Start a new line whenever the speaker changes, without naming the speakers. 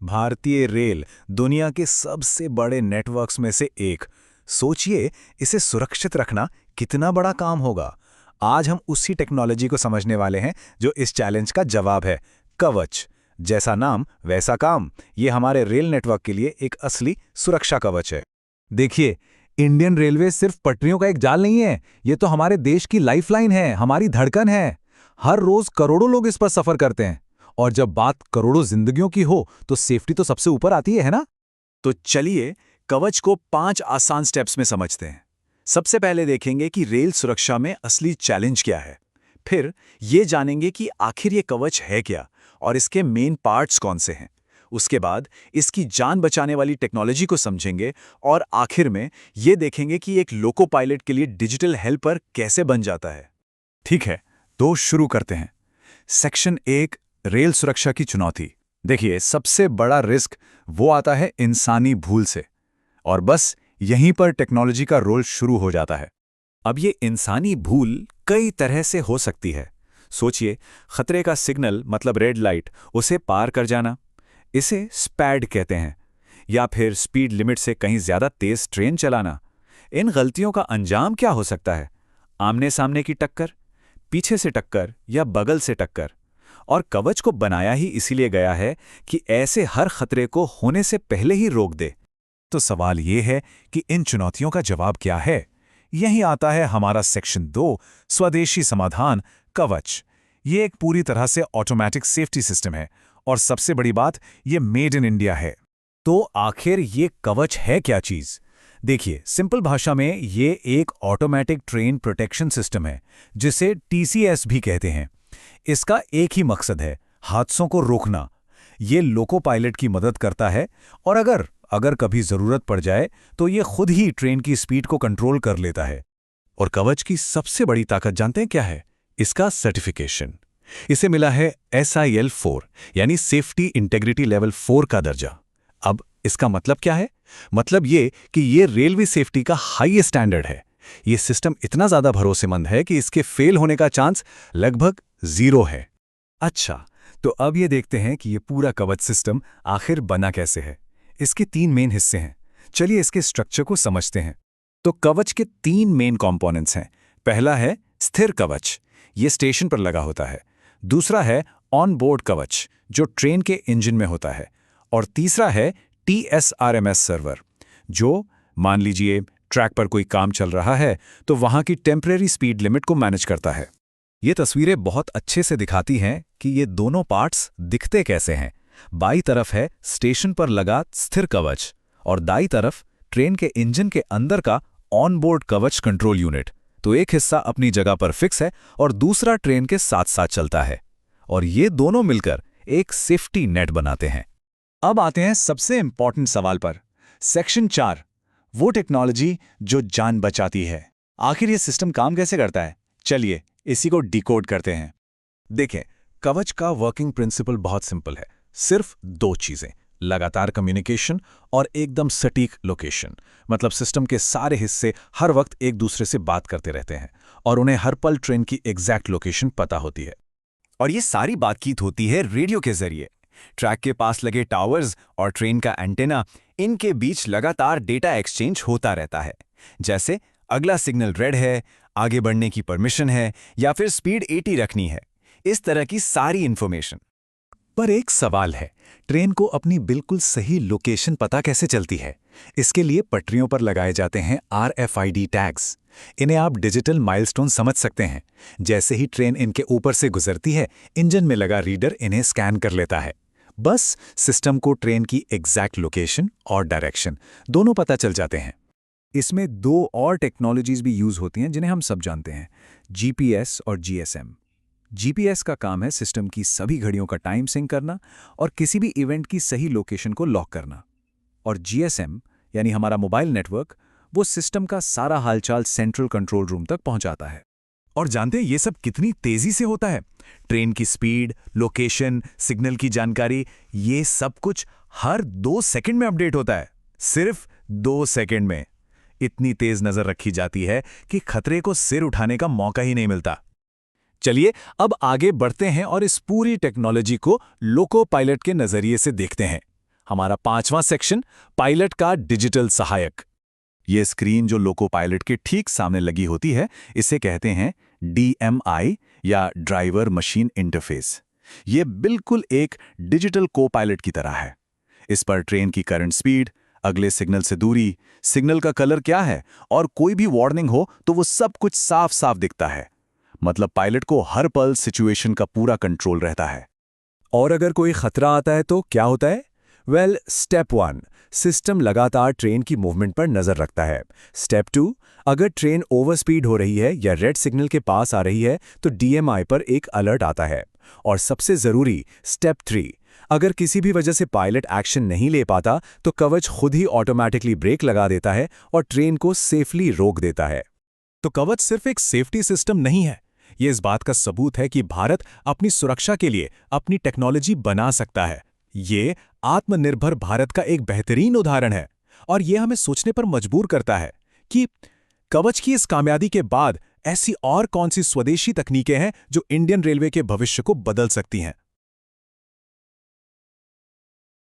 भारतीय रेल दुनिया के सबसे बड़े नेटवर्क्स में से एक। सोचिए, इसे सुरक्षित रखना कितना बड़ा काम होगा। आज हम उसी टेक्नोलॉजी को समझने वाले हैं जो इस चैलेंज का जवाब है। कवच। जैसा नाम वैसा काम। ये हमारे रेल नेटवर्क के लिए एक असली सुरक्षा कवच है।
देखिए, इंडियन रेलवे सिर्फ पटरियों का एक जाल नहीं है, ये तो हमारे देश की लाइफलाइन है, हमारी धड़कन है। हर रोज करोड़ों लोग इस पर सफर करते हैं, और जब बात करोड़ों जिंदगियों की हो तो सेफ्टी तो सबसे ऊपर आती है ना?
तो चलिए कवच को 5 आसान स्टेप्स में समझते हैं। सबसे पहले देखेंगे कि रेल सुरक्षा में असली चैलेंज क्या है। फिर ये जानेंगे कि आखिर ये कवच है क्या और इसके मेन पार्ट्स कौन से हैं। उसके बाद इसकी जान बचाने वाली टेक्नोलॉजी को समझेंगे और आखिर में ये देखेंगे कि एक लोको पायलट के लिए डिजिटल हेल्पर कैसे बन जाता है। ठीक है, तो शुरू करते हैं। सेक्शन 1, रेल सुरक्षा की चुनौती। देखिए, सबसे बड़ा रिस्क वो आता है इंसानी भूल से, और बस यहीं पर टेक्नोलॉजी का रोल शुरू हो जाता है। अब ये इंसानी भूल कई तरह से हो सकती है। सोचिए, खतरे का सिग्नल मतलब रेड लाइट, उसे पार कर जाना, इसे स्पैड कहते हैं। या फिर स्पीड लिमिट से कहीं ज्यादा तेज ट्रेन चलाना। इन गलतियों का अंजाम क्या हो सकता है? आमने सामने की टक्कर, पीछे से टक्कर या बगल से टक्कर। और कवच को बनाया ही इसीलिए गया है कि ऐसे हर खतरे को होने से पहले ही रोक दे। तो सवाल ये है कि इन चुनौतियों का जवाब क्या है? यही आता है हमारा सेक्शन 2, स्वदेशी समाधान कवच। ये एक पूरी तरह से ऑटोमेटिक सेफ्टी सिस्टम है, और सबसे बड़ी बात, ये मेड इन इंडिया है। तो आखिर ये कवच है क्या चीज? देखिए, सिंपल भाषा में ये एक ऑटोमेटिक ट्रेन प्रोटेक्शन सिस्टम है, जिसे TCS भी कहते हैं। इसका एक ही मकसद है, हादसों को रोकना। ये लोको पायलट की मदद करता है, और अगर कभी जरूरत पड़ जाए तो ये खुद ही ट्रेन की स्पीड को कंट्रोल कर लेता है। और कवच की सबसे बड़ी ताकत जानते हैं क्या है? इसका सर्टिफिकेशन। इसे मिला है SIL 4, यानी सेफ्टी इंटेग्रिटी लेवल 4 का दर्जा। अब इसका मतलब क्या है? मतलब ये कि ये रेलवे सेफ्टी का हाई स्टैंडर्ड है। ये सिस्टम इतना ज्यादा भरोसेमंद है कि इसके फेल होने का चांस लगभग 0 है। अच्छा, तो अब ये देखते हैं कि ये पूरा कवच सिस्टम आखिर बना कैसे है। इसके 3 मेन हिस्से हैं। चलिए इसके स्ट्रक्चर को समझते हैं। तो कवच के 3 मेन कंपोनेंट्स हैं। पहला है स्थिर कवच, ये स्टेशन पर लगा होता है। दूसरा है ऑन बोर्ड कवच, जो ट्रेन के इंजन में होता है। और तीसरा है TSRMS सर्वर, जो मान लीजिए ट्रैक पर कोई काम चल रहा है तो वहां की टेम्परेरी स्पीड लिमिट को मैनेज करता है। ये तस्वीरें बहुत अच्छे से दिखाती हैं कि ये दोनों पार्ट्स दिखते कैसे हैं। बाईं तरफ है स्टेशन पर लगा स्थिर कवच, और दाईं तरफ ट्रेन के इंजन के अंदर का ऑन बोर्ड कवच कंट्रोल यूनिट। तो एक हिस्सा अपनी जगह पर फिक्स है और दूसरा ट्रेन के साथ साथ चलता है, और ये दोनों मिलकर एक सेफ्टी नेट बनाते हैं। अब आते हैं सबसे इंपॉर्टेंट सवाल पर। सेक्शन 4, वो टेक्नोलॉजी जो जान बचाती है। आखिर ये सिस्टम काम कैसे करता है? चलिए इसी को डिकोड करते हैं। देखें, कवच का वर्किंग प्रिंसिपल बहुत सिंपल है। सिर्फ 2 चीजें, लगातार कम्युनिकेशन और एकदम सटीक लोकेशन। मतलब सिस्टम के सारे हिस्से हर वक्त एक दूसरे से बात करते रहते हैं, और उन्हें हर पल ट्रेन की एग्जैक्ट लोकेशन पता होती है। और ये सारी बातचीत होती है रेडियो के जरिए। ट्रैक के पास लगे टावर्स और ट्रेन का एंटेना, इनके बीच लगातार डेटा एक्सचेंज होता रहता है। जैसे अगला सिग्नल रेड है, आगे बढ़ने की परमिशन है, या फिर स्पीड 80 रखनी है। इस तरह की सारी इंफॉर्मेशन। पर एक सवाल है, ट्रेन को अपनी बिल्कुल सही लोकेशन पता कैसे चलती है? इसके लिए पटरियों पर लगाए जाते हैं RFID टैग्स। इन्हें आप डिजिटल माइलस्टोन समझ सकते हैं। जैसे ही ट्रेन इनके ऊपर से गुजरती है, इंजन में लगा रीडर इन्हें स्कैन कर लेता है। बस सिस्टम को ट्रेन की एग्जैक्ट लोकेशन और डायरेक्शन दोनों पता चल जाते हैं। इसमें 2 और टेक्नोलॉजीज भी यूज होती हैं जिन्हें हम सब जानते हैं, GPS और GSM। GPS का काम है सिस्टम की सभी घड़ियों का टाइम सिंक करना और किसी भी इवेंट की सही लोकेशन को लॉक करना। और GSM यानी हमारा मोबाइल नेटवर्क, वो सिस्टम का सारा हालचाल सेंट्रल कंट्रोल रूम तक पहुंचाता है। और जानते हैं ये सब कितनी तेजी से होता है? ट्रेन की स्पीड, लोकेशन, सिग्नल की जानकारी, ये सब कुछ हर 2 सेकंड में अपडेट होता है। सिर्फ 2 सेकंड में। इतनी तेज नजर रखी जाती है कि खतरे को सिर उठाने का मौका ही नहीं मिलता। चलिए अब आगे बढ़ते हैं और इस पूरी टेक्नोलॉजी को लोको पायलट के नजरिए से देखते हैं। हमारा 5वां सेक्शन, पायलट का डिजिटल सहायक। ये स्क्रीन जो लोको पायलट के ठीक सामने लगी होती है, इसे कहते हैं DMI या ड्राइवर मशीन इंटरफेस। ये बिल्कुल एक डिजिटल को पायलट की तरह है। इस पर ट्रेन की करंट स्पीड, अगले सिग्नल से दूरी, सिग्नल का कलर क्या है और कोई भी वार्निंग हो तो वो सब कुछ साफ साफ दिखता है। मतलब पायलट को हर पल सिचुएशन का पूरा कंट्रोल रहता है।
और अगर कोई खतरा आता है तो क्या होता है? वेल, स्टेप 1, सिस्टम लगातार ट्रेन की मूवमेंट पर नजर रखता है। स्टेप 2, अगर ट्रेन ओवर स्पीड हो रही है या रेड सिग्नल के पास आ रही है तो DMI पर एक अलर्ट आता है। और सबसे जरूरी स्टेप 3, अगर किसी भी वजह से पायलट एक्शन नहीं ले पाता तो कवच खुद ही ऑटोमेटिकली ब्रेक लगा देता है और ट्रेन को सेफली रोक देता है।
तो कवच सिर्फ एक सेफ्टी सिस्टम नहीं है, ये इस बात का सबूत है कि भारत अपनी सुरक्षा के लिए अपनी टेक्नोलॉजी बना सकता है। ये आत्मनिर्भर भारत का एक बेहतरीन उदाहरण है और ये हमें सोचने पर मजबूर करता है कि कवच की इस कामयाबी के बाद ऐसी और कौन सी स्वदेशी तकनीकें हैं जो इंडियन रेलवे के भविष्य को बदल सकती हैं।